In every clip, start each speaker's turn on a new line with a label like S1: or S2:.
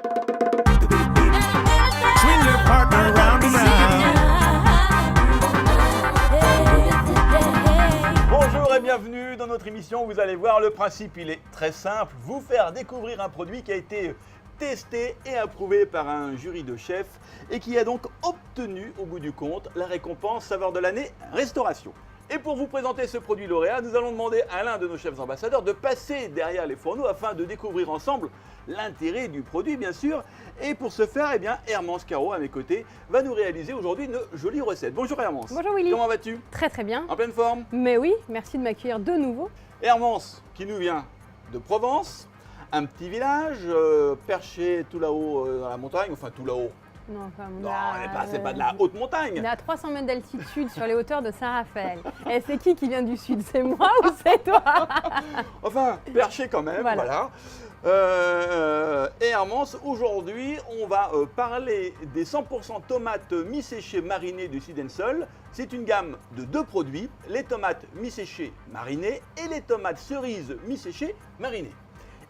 S1: Swing your partner round and round.
S2: Bonjour et bienvenue dans notre émission. Vous allez voir, le principe il est très simple, vous faire découvrir un produit qui a été testé et approuvé par un jury de chefs et qui a donc obtenu au bout du compte la récompense saveur de l'année restauration. Et pour vous présenter ce produit lauréat, nous allons demander à l'un de nos chefs ambassadeurs de passer derrière les fourneaux afin de découvrir ensemble l'intérêt du produit bien sûr. Et pour ce faire, eh bien, Hermance Caro à mes côtés va nous réaliser aujourd'hui une jolie recette. Bonjour Hermance.
S3: Bonjour Willy.
S2: Comment vas-tu?
S3: Très très bien.
S2: En pleine forme?
S3: Mais oui, merci de m'accueillir de nouveau.
S2: Hermance qui nous vient de Provence, un petit village perché tout là-haut dans la montagne, enfin tout là-haut.
S3: Non, enfin,
S2: Non, c'est pas de la haute montagne.
S3: On est à 300 mètres d'altitude sur les hauteurs de Saint-Raphaël. Et c'est qui vient du sud? C'est moi ou c'est toi?
S2: Enfin, perché quand même,
S3: Voilà.
S2: Et Hermance, aujourd'hui, on va parler des 100% tomates mi-séchées marinées du Sud-Sol. C'est une gamme de deux produits, les tomates mi-séchées marinées et les tomates cerises mi-séchées marinées.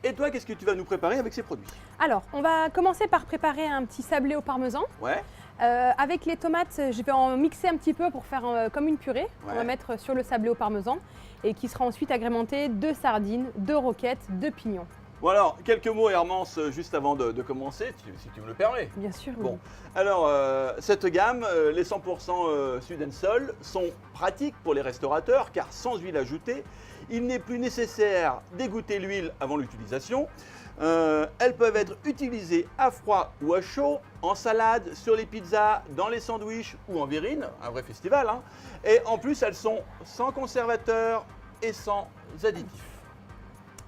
S2: Et toi, qu'est-ce que tu vas nous préparer avec ces produits?
S3: Alors, on va commencer par préparer un petit sablé au parmesan.
S2: Ouais.
S3: Avec les tomates, je vais en mixer un petit peu pour faire comme une purée.
S2: Ouais.
S3: On va mettre sur le sablé au parmesan et qui sera ensuite agrémenté de sardines, de roquettes, de pignons.
S2: Bon alors, quelques mots Hermance, juste avant de commencer, si tu me le permets.
S3: Bien sûr.
S2: Bon,
S3: oui.
S2: alors cette gamme, les 100% Sud-Sol, sont pratiques pour les restaurateurs car sans huile ajoutée, il n'est plus nécessaire d'égoutter l'huile avant l'utilisation. Elles peuvent être utilisées à froid ou à chaud, en salade, sur les pizzas, dans les sandwichs ou en virine, un vrai festival. Hein. Et en plus, elles sont sans conservateur et sans additifs.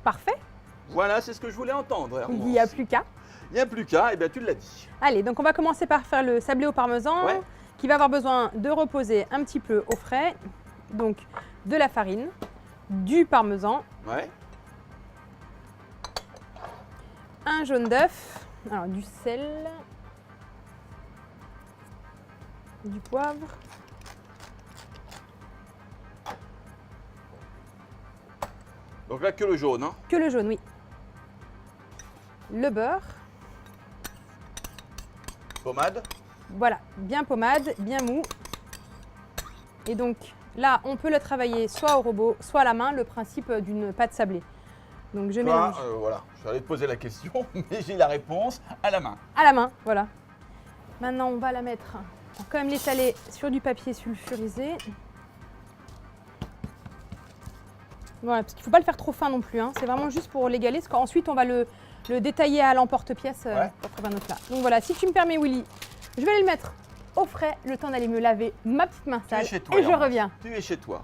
S3: Parfait.
S2: Voilà, c'est ce que je voulais entendre, Hermance.
S3: Il n'y a plus qu'à.
S2: Il n'y a plus qu'à, et bien tu l'as dit.
S3: Allez, donc on va commencer par faire le sablé au parmesan,
S2: Ouais.
S3: qui va avoir besoin de reposer un petit peu au frais. Donc de la farine, du parmesan,
S2: Ouais.
S3: un jaune d'œuf, alors du sel, du poivre,
S2: Donc là, que le jaune. Hein.
S3: que le jaune, oui. Le beurre,
S2: Pommade.
S3: voilà, bien pommade, bien mou. Et donc là, on peut le travailler soit au robot, soit à la main, le principe d'une pâte sablée. Donc je
S2: Toi,
S3: mélange
S2: voilà, je vais te poser la question, mais j'ai la réponse à la main.
S3: à la main, voilà. Maintenant, on va la mettre, on va quand même l'étaler sur du papier sulfurisé. Voilà, parce qu'il ne faut pas le faire trop fin non plus, hein. C'est vraiment juste pour l'égaler, parce qu'ensuite on va le détailler à l'emporte-pièce
S2: Ouais.
S3: pour préparer notre plat. Donc voilà, si tu me permets Willy, je vais aller le mettre au frais, le temps d'aller me laver ma petite main
S2: Tu es
S3: sale,
S2: chez toi.
S3: et je
S2: Hermance.
S3: reviens.
S2: Tu es chez toi.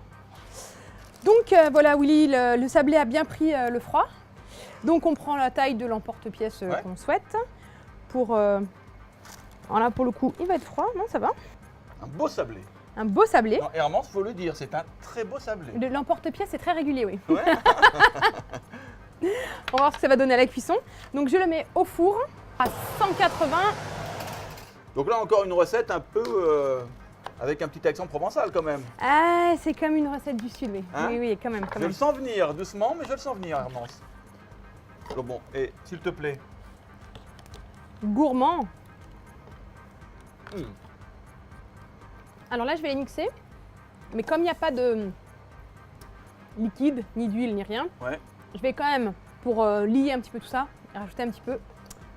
S3: Donc voilà Willy, le sablé a bien pris le froid. Donc on prend la taille de l'emporte-pièce
S2: Ouais.
S3: qu'on souhaite. Pour, voilà, pour le coup, il va être froid, non ça va.
S2: Un beau sablé.
S3: Un beau sablé.
S2: Non, Hermance, faut le dire, c'est un très beau sablé.
S3: L'emporte-pièce est très régulier, oui.
S2: Ouais.
S3: On va voir ce que ça va donner à la cuisson. Donc je le mets au four à 180.
S2: Donc là, encore une recette un peu avec un petit accent provençal quand même.
S3: Ah, c'est comme une recette du sud, oui.
S2: Hein?
S3: Oui, oui, quand même, quand
S2: Je
S3: même.
S2: le sens venir, doucement, mais je le sens venir, Hermance. Alors bon, et s'il te plaît.
S3: Gourmand.
S2: Hmm.
S3: Alors là, je vais les mixer. Mais comme il n'y a pas de liquide, ni d'huile, ni rien,
S2: Ouais.
S3: je vais quand même, pour lier un petit peu tout ça, rajouter un petit peu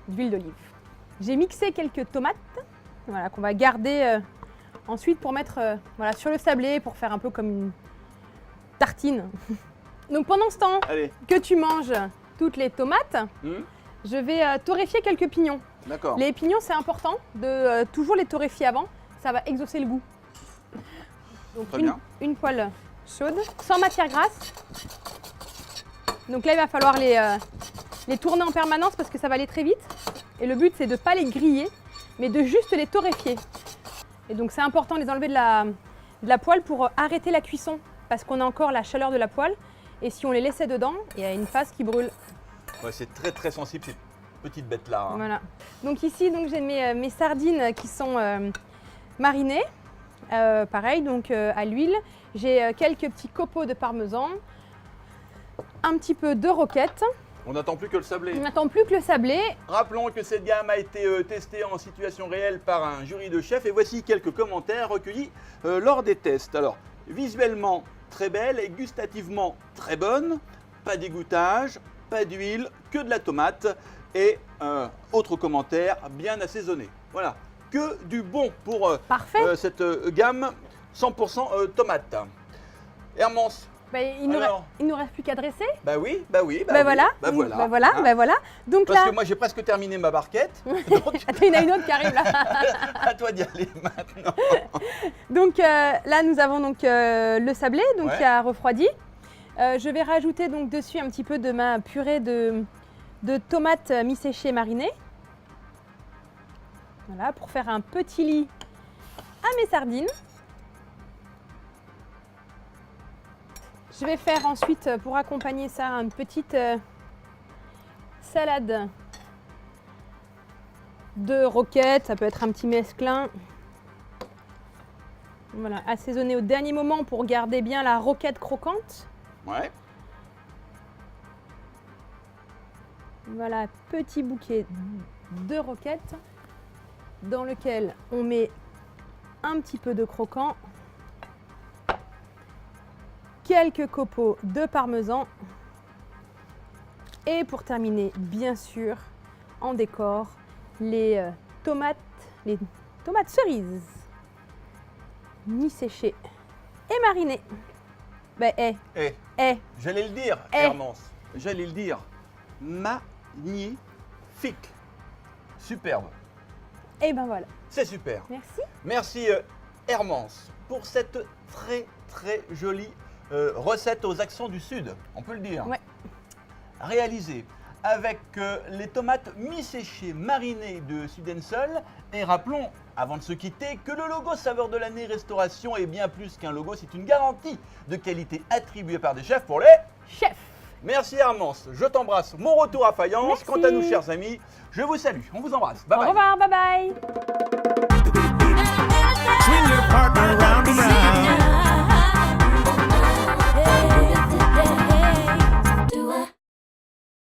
S3: d'huile d'olive. J'ai mixé quelques tomates, voilà, qu'on va garder ensuite pour mettre voilà, sur le sablé, pour faire un peu comme une tartine. Donc pendant ce temps
S2: Allez.
S3: que tu manges toutes les tomates,
S2: Hmm.
S3: je vais torréfier quelques pignons.
S2: D'accord.
S3: Les pignons, c'est important de toujours les torréfier avant, ça va exaucer le goût. Donc
S2: Très bien.
S3: une poêle chaude, sans matière grasse. Donc là, il va falloir les tourner en permanence parce que ça va aller très vite. Et le but, c'est de ne pas les griller, mais de juste les torréfier. Et donc c'est important de les enlever de la poêle pour arrêter la cuisson, parce qu'on a encore la chaleur de la poêle. Et si on les laissait dedans, il y a une phase qui brûle.
S2: Ouais, c'est très très sensible ces petites bêtes là. Hein.
S3: Voilà. Donc ici, donc, j'ai mes sardines qui sont marinées. Pareil, donc à l'huile. J'ai quelques petits copeaux de parmesan, un petit peu de roquette
S2: On n'attend plus que le sablé.
S3: On n'attend plus que le sablé.
S2: Rappelons que cette gamme a été testée en situation réelle par un jury de chefs et voici quelques commentaires recueillis lors des tests. Alors, visuellement très belle et gustativement très bonne, pas d'égouttage, pas d'huile, que de la tomate et autre commentaire, bien assaisonné. Voilà, que du bon pour
S3: Parfait.
S2: cette gamme 100% tomate. Hermance,
S3: Il
S2: alors
S3: nous reste plus qu'à dresser.
S2: bah oui,
S3: Voilà.
S2: hein.
S3: Donc
S2: Parce
S3: là,
S2: que moi j'ai presque terminé ma barquette, donc
S3: attends, il y en a une autre qui arrive là.
S2: à toi d'y aller maintenant.
S3: Donc là, nous avons donc le sablé donc
S2: Ouais.
S3: qui a refroidi. Je vais rajouter donc dessus un petit peu de ma purée de tomates mi-séchées marinées. Voilà, pour faire un petit lit à mes sardines. Je vais faire ensuite, pour accompagner ça, une petite salade de roquettes. Ça peut être un petit mesclin. Voilà, assaisonné au dernier moment pour garder bien la roquette croquante.
S2: Ouais,
S3: Voilà, petit bouquet de roquettes dans lequel on met un petit peu de croquant, quelques copeaux de parmesan et pour terminer, bien sûr, en décor, les tomates cerises mi-séchées et marinées.
S2: j'allais le dire, Hermance, j'allais le dire. Magnifique. Superbe.
S3: Et ben voilà,
S2: C'est super.
S3: merci.
S2: Merci Hermance pour cette très très jolie recette aux accents du Sud, on peut le dire.
S3: Ouais.
S2: Réalisée avec les tomates mi-séchées marinées de Sudensol. Et rappelons, avant de se quitter, que le logo Saveur de l'année Restauration est bien plus qu'un logo, c'est une garantie de qualité attribuée par des chefs pour les...
S3: Chef,
S2: Merci Hermance, je t'embrasse. Mon retour à Fayence.
S3: Merci.
S2: Quant à nous, chers amis, je vous salue. On vous embrasse. Bye
S3: au
S2: bye.
S3: revoir, bye bye.
S1: Swing your partner